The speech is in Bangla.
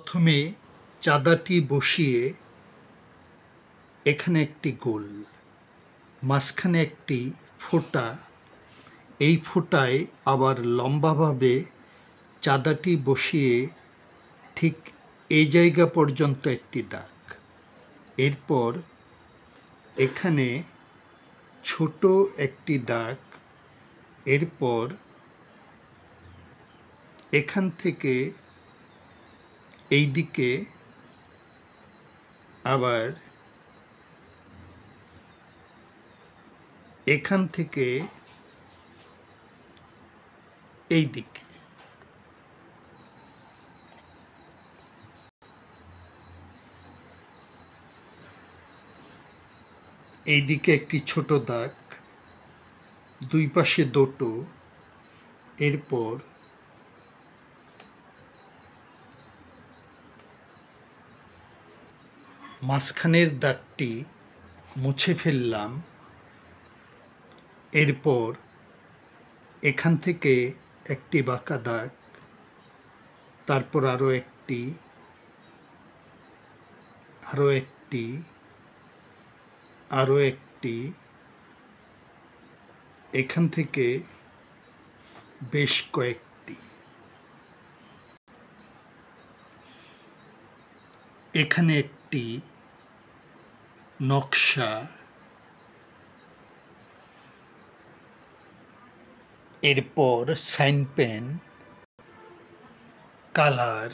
প্রথমে চাঁদাটি বসিয়ে এখানে একটি গোল, মাঝখানে একটি ফোঁটা, এই ফোঁটায় আবার লম্বাভাবে চাঁদাটি বসিয়ে ঠিক এই জায়গা পর্যন্ত একটি দাগ। এরপর এখানে ছোট একটি দাগ, এরপর এখান থেকে এই দিকে আবার এখান থেকে এই দিকে, এই দিকে একটি ছোট দাগ, দুই পাশে দুটো, এরপর মাঝখানের দাগটি মুছে ফেললাম। এরপর এখান থেকে একটি বাঁকা দাগ, তারপর আরও একটি, আরও একটি, আরও একটি, এখান থেকে বেশ কয়েকটি, এখানে একটি নকশা, এরপর সাইন পেন, কালার,